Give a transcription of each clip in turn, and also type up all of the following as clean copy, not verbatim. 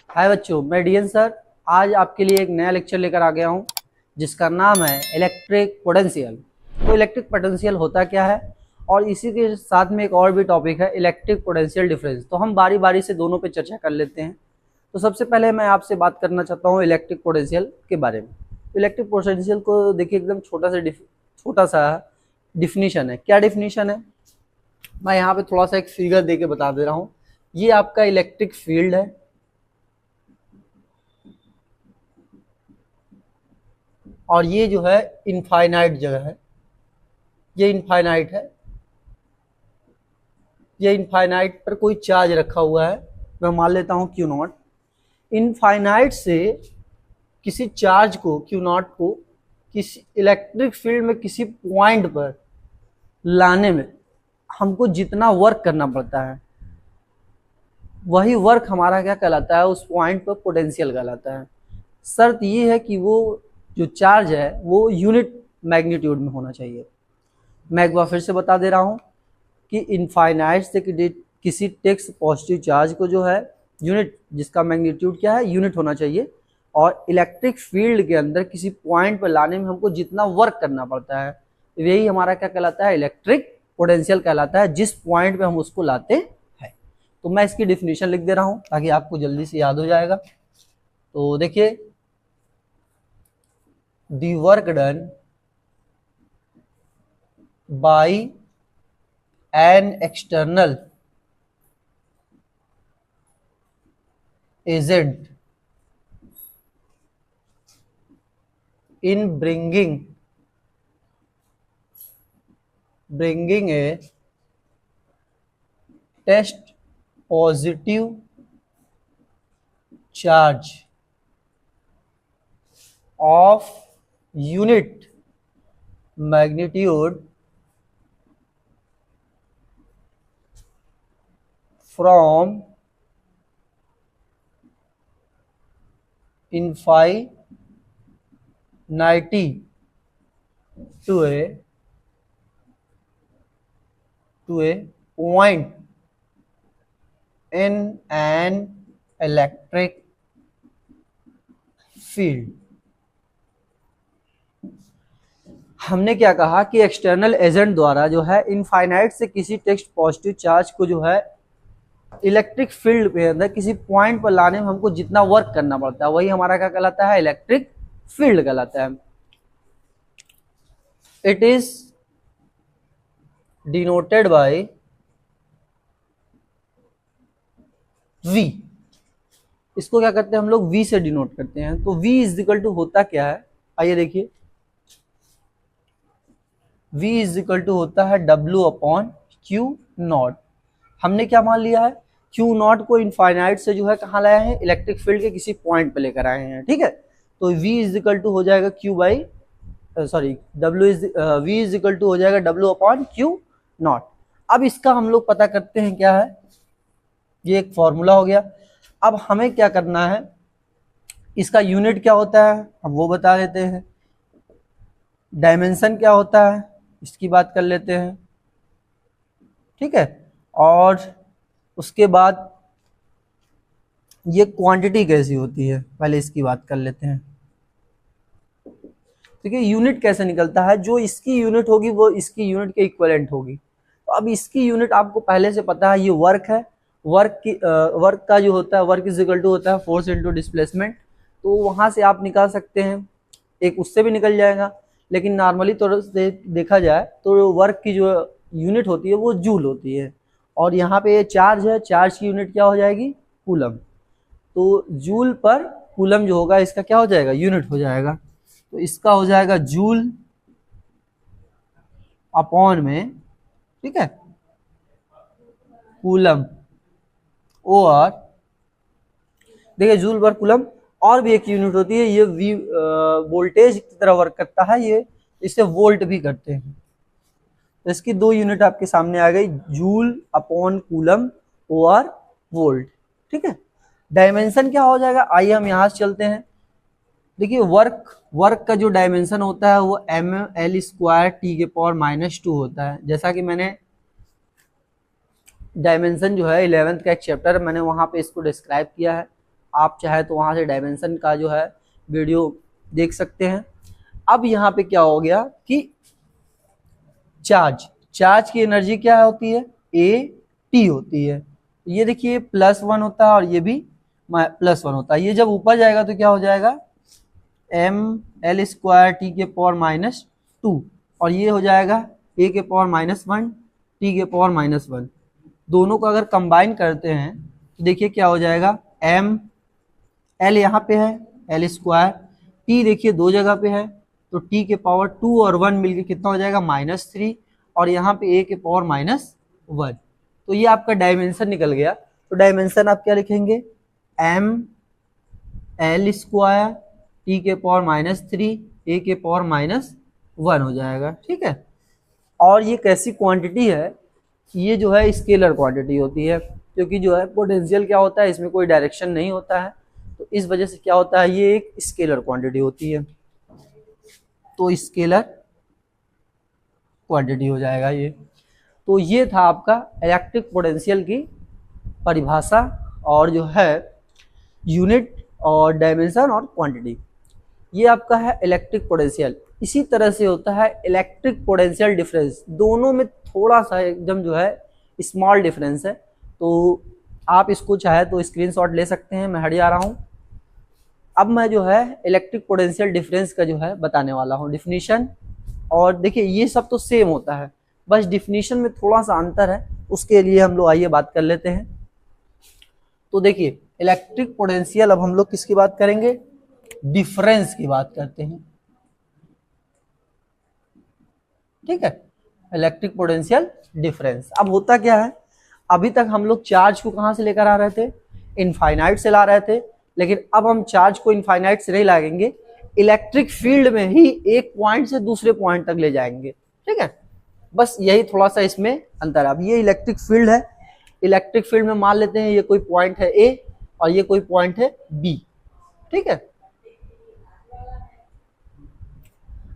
हाय बच्चों, मैं DN sir आज आपके लिए एक नया लेक्चर लेकर आ गया हूं जिसका नाम है इलेक्ट्रिक पोटेंशियल। तो इलेक्ट्रिक पोटेंशियल होता क्या है और इसी के साथ में एक और भी टॉपिक है इलेक्ट्रिक पोटेंशियल डिफरेंस। तो हम बारी बारी से दोनों पे चर्चा कर लेते हैं। तो सबसे पहले मैं आपसे बात करना चाहता हूँ इलेक्ट्रिक पोटेंशियल के बारे में। इलेक्ट्रिक पोटेंशियल को देखिए, एकदम छोटा सा डिफिनीशन है। क्या डिफिनीशन है, मैं यहाँ पे थोड़ा सा एक फिगर दे के बता दे रहा हूँ। ये आपका इलेक्ट्रिक फील्ड है और ये जो है इनफाइनाइट जगह है। ये इनफाइनाइट है, ये इनफाइनाइट पर कोई चार्ज रखा हुआ है, मैं मान लेता हूँ क्यू नॉट। इनफाइनाइट से किसी चार्ज को क्यू नॉट को किसी इलेक्ट्रिक फील्ड में किसी पॉइंट पर लाने में हमको जितना वर्क करना पड़ता है वही वर्क हमारा क्या कहलाता है, उस पॉइंट पर पोटेंशियल कहलाता है। शर्त ये है कि वो जो चार्ज है वो यूनिट मैग्नीट्यूड में होना चाहिए। मैं एक बार फिर से बता दे रहा हूँ कि इनफाइनाइट से किसी टेक्स्ट पॉजिटिव चार्ज को जो है यूनिट, जिसका मैग्नीट्यूड क्या है, यूनिट होना चाहिए। और इलेक्ट्रिक फील्ड के अंदर किसी पॉइंट पर लाने में हमको जितना वर्क करना पड़ता है यही हमारा क्या कहलाता है, इलेक्ट्रिक पोटेंशियल कहलाता है, जिस पॉइंट पे हम उसको लाते हैं। तो मैं इसकी डिफिनीशन लिख दे रहा हूँ ताकि आपको जल्दी से याद हो जाएगा। तो देखिए, the work done by an external agent in bringing a test positive charge of unit magnitude from infinity to a point in an electric field। हमने क्या कहा कि एक्सटर्नल एजेंट द्वारा जो है इनफाइनाइट से किसी टेक्स्ट पॉजिटिव चार्ज को जो है इलेक्ट्रिक फील्ड पे अंदर किसी पॉइंट पर लाने में हमको जितना वर्क करना पड़ता है वही हमारा क्या कहलाता है, इलेक्ट्रिक फील्ड कहलाता है। It is denoted bye V। इसको क्या करते हैं हम लोग, V से डिनोट करते हैं। तो V इज इक्वल टू होता क्या है, आइए देखिए। V इज इक्वल टू होता है W अपॉन क्यू नॉट। हमने क्या मान लिया है, क्यू नॉट को इनफाइनाइट से जो है कहाँ लाया है, इलेक्ट्रिक फील्ड के किसी पॉइंट पे लेकर आए हैं, ठीक है। तो V इज इक्वल टू हो जाएगा Q by V is equal to हो जाएगा W अपॉन क्यू नॉट। अब इसका हम लोग पता करते हैं क्या है, ये एक फॉर्मूला हो गया। अब हमें क्या करना है, इसका यूनिट क्या होता है हम वो बता देते हैं, डायमेंशन क्या होता है इसकी बात कर लेते हैं, ठीक है। और उसके बाद ये क्वांटिटी कैसी होती है पहले इसकी बात कर लेते हैं। देखिए यूनिट कैसे निकलता है, जो इसकी यूनिट होगी वो इसकी यूनिट के इक्विवेलेंट होगी। तो अब इसकी यूनिट आपको पहले से पता है, ये वर्क है। वर्क का जो होता है, वर्क इज इक्वल टू होता है फोर्स इनटू डिस्प्लेसमेंट। तो वहां से आप निकाल सकते हैं, एक उससे भी निकल जाएगा, लेकिन नॉर्मली तौर से देखा जाए तो वर्क की जो यूनिट होती है वो जूल होती है। और यहाँ पे ये चार्ज है, चार्ज की यूनिट क्या हो जाएगी, कूलम। तो जूल पर कूलम जो होगा इसका क्या हो जाएगा, यूनिट हो जाएगा। तो इसका हो जाएगा जूल अपॉन में, ठीक है, कूलम। और देखिए जूल पर कूलम और भी एक यूनिट होती है, ये वी वोल्टेज की तरह वर्क करता है, ये इसे वोल्ट भी करते हैं। तो इसकी दो यूनिट आपके सामने आ गई, जूल अपॉन कूलम और वोल्ट, ठीक है। डायमेंशन क्या हो जाएगा, आइए हम यहाँ से चलते हैं। देखिए वर्क का जो डायमेंशन होता है वो ml स्क्वायर टी के पावर -2 होता है। जैसा कि मैंने डायमेंशन जो है 11th का एक चैप्टर मैंने वहाँ पे इसको डिस्क्राइब किया है। आप चाहे तो वहाँ से डायमेंशन का जो है वीडियो देख सकते हैं। अब यहाँ पे क्या हो गया कि चार्ज की एनर्जी क्या होती है, ए टी होती है। ये देखिए +1 होता है और ये भी +1 होता है। ये जब ऊपर जाएगा तो क्या हो जाएगा, ml² T⁻², और ये हो जाएगा A⁻−1 T⁻−1। दोनों को अगर कंबाइन करते हैं तो देखिए क्या हो जाएगा, एल यहाँ पे है L², T देखिए दो जगह पे है तो T⁻2 और 1 मिलके कितना हो जाएगा -3, और यहाँ पे A⁻−1। तो ये आपका डायमेंशन निकल गया। तो डायमेंशन आप क्या लिखेंगे, ml² T⁻3 A⁻1 हो जाएगा। ठीक है, और ये कैसी क्वांटिटी है, ये जो है स्केलर क्वांटिटी होती है, क्योंकि जो है पोटेंशियल क्या होता है, इसमें कोई डायरेक्शन नहीं होता है, तो इस वजह से क्या होता है, ये एक स्केलर क्वांटिटी होती है। तो स्केलर क्वांटिटी हो जाएगा ये। तो ये था आपका इलेक्ट्रिक पोटेंशियल की परिभाषा और जो है यूनिट और डायमेंशन और क्वांटिटी। ये आपका है इलेक्ट्रिक पोटेंशियल। इसी तरह से होता है इलेक्ट्रिक पोटेंशियल डिफरेंस। दोनों में थोड़ा सा एकदम जो है स्मॉल डिफरेंस है, तो आप इसको चाहे तो स्क्रीनशॉट ले सकते हैं। मैं हट जा रहा हूँ। अब मैं जो है इलेक्ट्रिक पोटेंशियल डिफरेंस का जो है बताने वाला हूँ डिफिनीशन। और देखिए ये सब तो सेम होता है, बस डिफिनीशन में थोड़ा सा अंतर है, उसके लिए हम लोग आइए बात कर लेते हैं। तो देखिए इलेक्ट्रिक पोटेंशियल, अब हम लोग किसकी बात करेंगे, डिफरेंस की बात करते हैं। ठीक है, इलेक्ट्रिक पोटेंशियल डिफरेंस। अब होता क्या है, अभी तक हम लोग चार्ज को कहां से लेकर आ रहे थे, इनफाइनाइट से ला रहे थे, लेकिन अब हम चार्ज को इनफाइनाइट से नहीं लाएंगे, इलेक्ट्रिक फील्ड में ही एक पॉइंट से दूसरे पॉइंट तक ले जाएंगे। ठीक है, बस यही थोड़ा सा इसमें अंतर है। अब ये इलेक्ट्रिक फील्ड है, इलेक्ट्रिक फील्ड में मान लेते हैं ये कोई पॉइंट है ए और ये कोई पॉइंट है बी। ठीक है,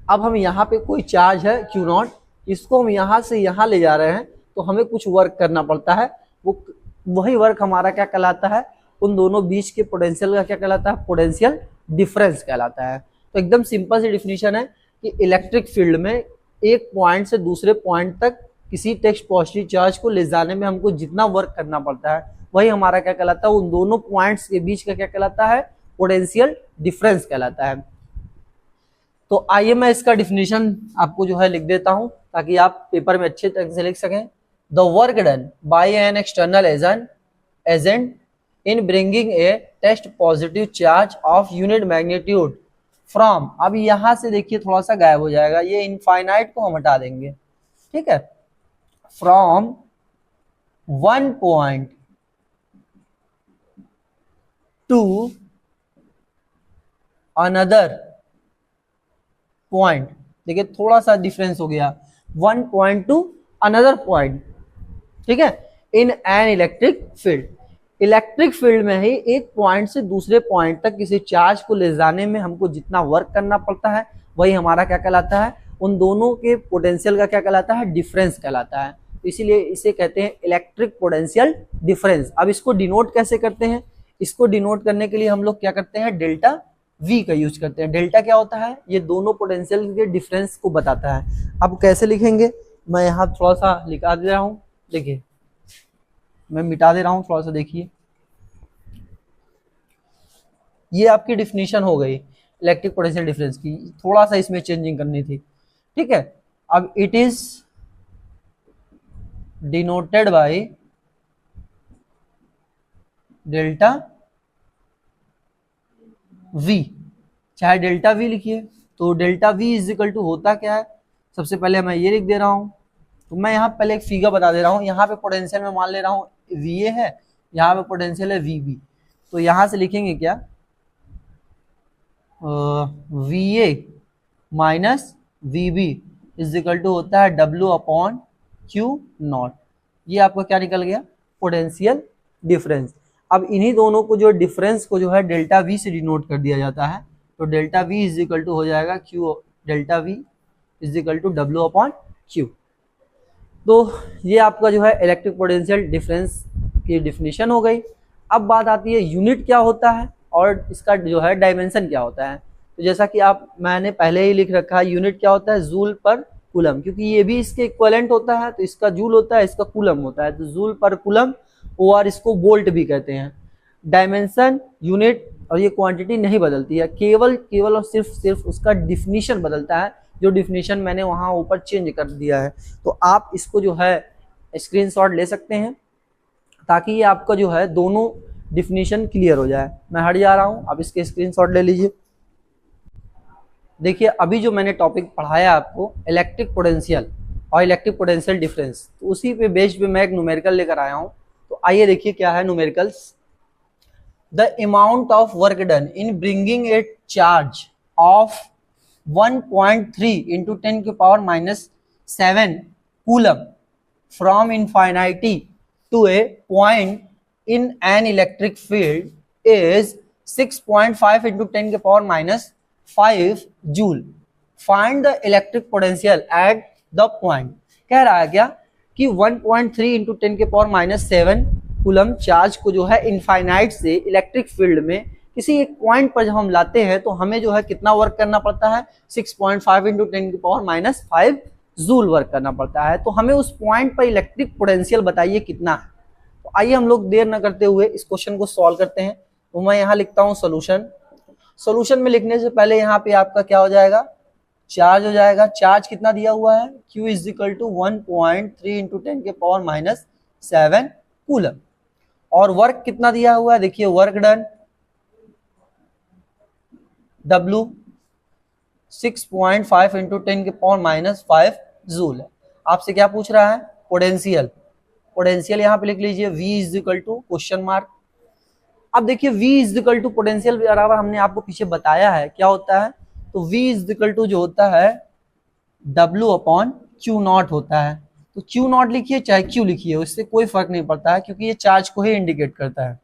अब हम यहाँ पे कोई चार्ज है Q0, इसको हम यहाँ से यहाँ ले जा रहे हैं, तो हमें कुछ वर्क करना पड़ता है। वही वर्क हमारा क्या कहलाता है, उन दोनों बीच के पोटेंशियल का क्या कहलाता है, पोटेंशियल डिफरेंस कहलाता है। तो एकदम सिंपल सी डिफिनीशन है कि इलेक्ट्रिक फील्ड में एक पॉइंट से दूसरे पॉइंट तक किसी टेक्स्ट पॉजिटिव चार्ज को ले जाने में हमको जितना वर्क करना पड़ता है, वही हमारा क्या कहलाता है, उन दोनों पॉइंट्स के बीच का क्या कहलाता है, पोटेंशियल डिफरेंस कहलाता है। तो आइए मैं इसका डिफिनीशन आपको जो है लिख देता हूं, ताकि आप पेपर में अच्छे तरह से लिख सकें। The work done by an external agent in bringing a test positive charge of unit magnitude from, अब यहां से देखिए थोड़ा सा गायब हो जाएगा, ये इनफाइनाइट को हम हटा देंगे। ठीक है, from 1 point two another point, देखिए थोड़ा सा डिफरेंस हो गया, 1 पॉइंट टू अनदर पॉइंट। ठीक है, in an electric field, electric field में ही एक पॉइंट से दूसरे पॉइंट तक किसी चार्ज को ले जाने में हमको जितना वर्क करना पड़ता है, वही हमारा क्या कहलाता है, उन दोनों के पोटेंशियल का क्या कहलाता है, डिफरेंस कहलाता है। इसीलिए इसे कहते हैं इलेक्ट्रिक पोटेंशियल डिफरेंस। अब इसको डिनोट कैसे करते हैं, इसको डिनोट करने के लिए हम लोग क्या करते हैं, डेल्टा V का यूज करते हैं। डेल्टा क्या होता है, ये दोनों पोटेंशियल के डिफरेंस को बताता है। अब कैसे लिखेंगे, मैं यहाँ थोड़ा सा लिखा दे रहा हूँ, देखिए मैं मिटा दे रहा हूँ, थोड़ा सा देखिए। ये आपकी डिफिनीशन हो गई इलेक्ट्रिक पोटेंशियल डिफरेंस की, थोड़ा सा इसमें चेंजिंग करनी थी। ठीक है, अब it is denoted by delta V, चाहे डेल्टा V लिखिए। तो delta V is equal to होता क्या है, सबसे पहले मैं ये लिख दे रहा हूँ। तो मैं यहाँ पहले एक फिगर बता दे रहा हूँ, यहाँ पे पोटेंशियल में मान ले रहा हूँ VA है, यहाँ पे पोटेंशियल है VB। तो यहाँ से लिखेंगे क्या, VA minus VB is equal to होता है W/Q0। ये आपका क्या निकल गया, पोटेंशियल डिफरेंस। अब इन्हीं दोनों को जो डिफरेंस को जो है डेल्टा V से डिनोट कर दिया जाता है। तो delta V is equal to हो जाएगा delta V is equal to W/Q। तो ये आपका जो है इलेक्ट्रिक पोटेंशियल डिफरेंस की डिफिनीशन हो गई। अब बात आती है यूनिट क्या होता है और इसका जो है डायमेंशन क्या होता है। तो जैसा कि मैंने पहले ही लिख रखा है, यूनिट क्या होता है, जूल पर कूलम, क्योंकि ये भी इसके इक्विवेलेंट होता है, तो इसका जूल होता है, इसका कूलम होता है, तो जूल पर कूलम, और इसको वोल्ट भी कहते हैं। डायमेंशन, यूनिट और ये क्वांटिटी नहीं बदलती है, केवल और सिर्फ उसका डिफिनीशन बदलता है, जो डिफिनीशन मैंने वहाँ ऊपर चेंज कर दिया है। तो आप इसको जो है स्क्रीनशॉट ले सकते हैं ताकि ये आपका जो है दोनों डिफिनीशन क्लियर हो जाए। मैं हट जा रहा हूँ, आप इसके स्क्रीनशॉट ले लीजिए। देखिए अभी जो मैंने टॉपिक पढ़ाया आपको इलेक्ट्रिक पोटेंशियल और इलेक्ट्रिक पोटेंशियल डिफरेंस, तो उसी पे बेस्ड पे मैं एक न्यूमेरिकल लेकर आया हूँ। तो आइए देखिए क्या है numericals. The amount of work done in bringing A charge of 1.3 into 10 के power -7 coulomb from infinity to a point in an electric field is 6.5 into 10 के power -5 joule. Find the electric potential at the point. कह रहा है क्या कि 1.3 into 10 के power -7 coulomb charge को जो है इनफाइनाइट से इलेक्ट्रिक फील्ड में किसी एक पॉइंट पर जब हम लाते हैं तो हमें जो है कितना वर्क करना पड़ता है, 6.5 into 10 की पावर -5 जूल वर्क करना पड़ता है। तो हमें उस पॉइंट पर इलेक्ट्रिक पोटेंशियल बताइए कितना है। तो आइए हम लोग देर न करते हुए इस क्वेश्चन को सॉल्व करते हैं। तो मैं यहाँ लिखता हूँ सोल्यूशन में लिखने से पहले यहाँ पे आपका क्या हो जाएगा, चार्ज हो जाएगा। चार्ज कितना दिया हुआ है, Q is equal to 1.3 into 10 के पावर -7 कूलम। और वर्क कितना दिया हुआ है, देखिए वर्क डन W 6.5 into 10 के पावर -5 जूल है। आपसे क्या पूछ रहा है, पोटेंशियल यहाँ पे लिख लीजिए V is equal to question mark. अब देखिए V is equal to potential बराबर हमने आपको पीछे बताया है क्या होता है, तो V इज इक्वल टू जो होता है W/Q0 होता है। तो Q0 लिखिए चाहे Q लिखिए, उससे कोई फर्क नहीं पड़ता है क्योंकि ये चार्ज को ही इंडिकेट करता है।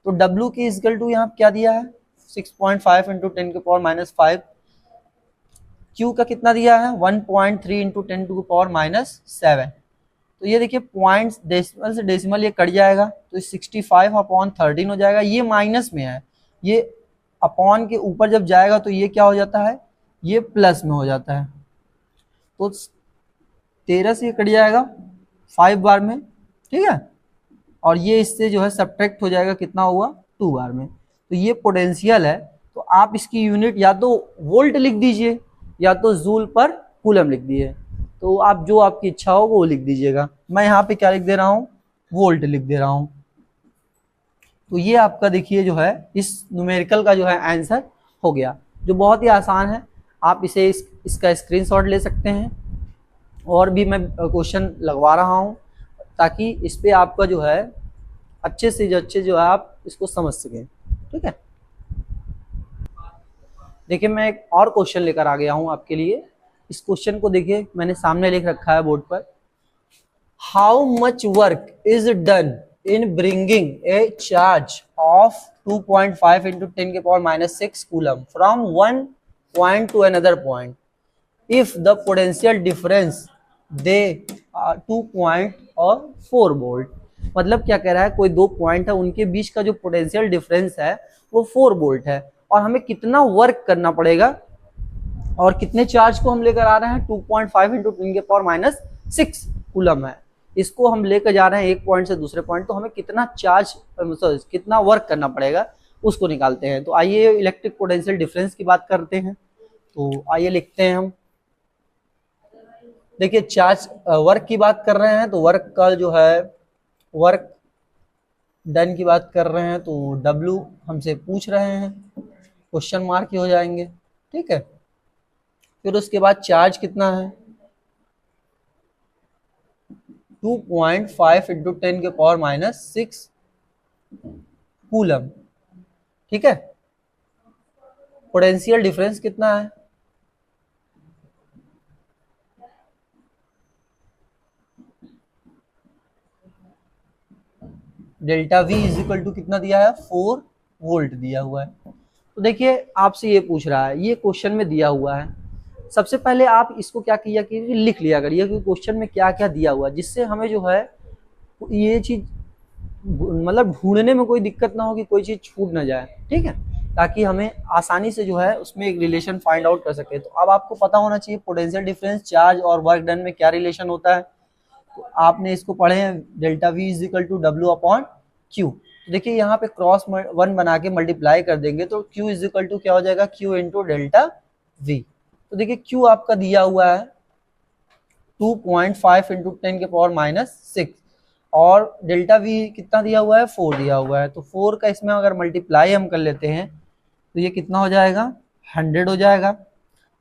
तो W की इक्वल टू यहाँ क्या दिया है, 6.5 into 10 के पावर -5। Q का कितना दिया है, 1.3 into 10 to the पावर -7। तो ये देखिए पॉइंट्स डेसिमल से डेसिमल ये कट जाएगा, तो 65/13 हो जाएगा। ये माइनस में है, ये अपॉन के ऊपर जब जाएगा तो ये क्या हो जाता है, ये प्लस में हो जाता है। तो 13 से ये कट जाएगा 5 बार में, ठीक है, और ये इससे जो है सब्ट्रैक्ट हो जाएगा, कितना हुआ 2 बार में। तो ये पोटेंशियल है। तो आप इसकी यूनिट या तो वोल्ट लिख दीजिए या तो जूल पर कूलम लिख दीजिए। तो आप जो आपकी इच्छा हो वो लिख दीजिएगा। मैं यहाँ पे क्या लिख दे रहा हूँ, वोल्ट लिख दे रहा हूँ। तो ये आपका देखिए जो है इस न्यूमेरिकल का जो है आंसर हो गया, जो बहुत ही आसान है। आप इसे इसका स्क्रीनशॉट ले सकते हैं, और भी मैं क्वेश्चन लगवा रहा हूँ ताकि इस पे आपका जो है अच्छे से अच्छे जो है आप इसको समझ सकें, ठीक है। देखिए मैं एक और क्वेश्चन लेकर आ गया हूँ आपके लिए। इस क्वेश्चन को देखिए मैंने सामने लिख रखा है बोर्ड पर। How much work is done in bringing A charge of 2.5 into 10 के power -6 coulomb from one point two another point if the potential difference they 2 point और 4 वोल्ट। मतलब क्या कह रहा है, कोई 2 पॉइंट है, उनके बीच का जो पोटेंशियल डिफरेंस है वो 4 वोल्ट है, और हमें कितना वर्क करना पड़ेगा, और कितने चार्ज को हम लेकर आ रहे हैं, 2.5 into 10 के पावर -6 कूलम है। इसको हम लेकर जा रहे हैं एक पॉइंट से दूसरे पॉइंट, तो हमें कितना चार्ज कितना वर्क करना पड़ेगा उसको निकालते हैं। तो आइए इलेक्ट्रिक पोटेंशियल डिफरेंस की बात करते हैं। तो आइए लिखते हैं हम। देखिए चार्ज वर्क की बात कर रहे हैं, तो वर्क का जो है वर्क डन की बात कर रहे हैं, तो W हमसे पूछ रहे हैं, क्वेश्चन मार्क ही हो जाएंगे, ठीक है। फिर उसके बाद चार्ज कितना है, 2.5 into 10 के पावर -6 कूलम, ठीक है। पोटेंशियल डिफरेंस कितना है, delta V is equal to कितना दिया है, 4 वोल्ट दिया हुआ है। तो देखिए आपसे ये पूछ रहा है, ये क्वेश्चन में दिया हुआ है। सबसे पहले आप इसको क्या किया कीजिए, लिख लिया करिए कि क्वेश्चन में क्या क्या दिया हुआ है, जिससे हमें जो है ये चीज मतलब ढूंढने में कोई दिक्कत ना हो कि कोई चीज़ छूट ना जाए, ठीक है, ताकि हमें आसानी से जो है उसमें एक रिलेशन फाइंड आउट कर सके। तो अब आपको पता होना चाहिए पोटेंशियल डिफरेंस चार्ज और वर्क डन में क्या रिलेशन होता है। तो आपने इसको पढ़े हैं, delta V is equal to W upon Q. तो देखिए यहाँ पे क्रॉस वन बना के मल्टीप्लाई कर देंगे तो क्यू इज इक्वल टू क्या हो जाएगा, क्यू इंटू डेल्टा वी। तो देखिए क्यू आपका दिया हुआ है 2.5 इंटू 10⁻⁻6 और डेल्टा वी कितना दिया हुआ है, 4 दिया हुआ है। तो 4 का इसमें अगर मल्टीप्लाई हम कर लेते हैं तो ये कितना हो जाएगा, 100 हो जाएगा।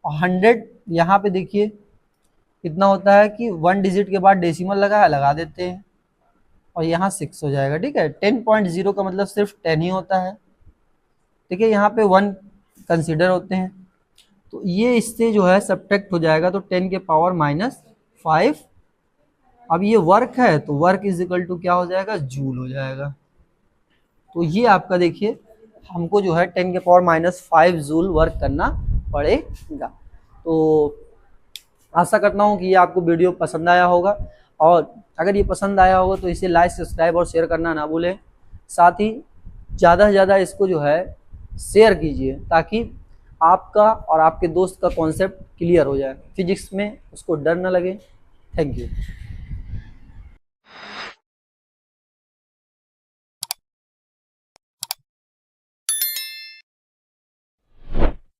और 100 यहाँ पे देखिए कितना होता है कि 1 डिजिट के बाद डेसिमल लगा देते हैं और यहाँ 6 हो जाएगा, ठीक है। 10.0 का मतलब सिर्फ 10 ही होता है, ठीक है, यहाँ पे 1 कंसिडर होते हैं। तो ये इससे जो है सब्ट्रैक्ट हो जाएगा, तो 10⁻⁻5। अब ये वर्क है तो वर्क इज इक्वल टू क्या हो जाएगा, जूल हो जाएगा। तो ये आपका देखिए हमको जो है 10⁻⁻5 जूल वर्क करना पड़ेगा। तो आशा करता हूँ कि ये आपको वीडियो पसंद आया होगा, और अगर ये पसंद आया होगा तो इसे लाइक, सब्सक्राइब और शेयर करना ना भूलें। साथ ही ज़्यादा से ज़्यादा इसको जो है शेयर कीजिए ताकि आपका और आपके दोस्त का कॉन्सेप्ट क्लियर हो जाए, फिजिक्स में उसको डर ना लगे। Thank you.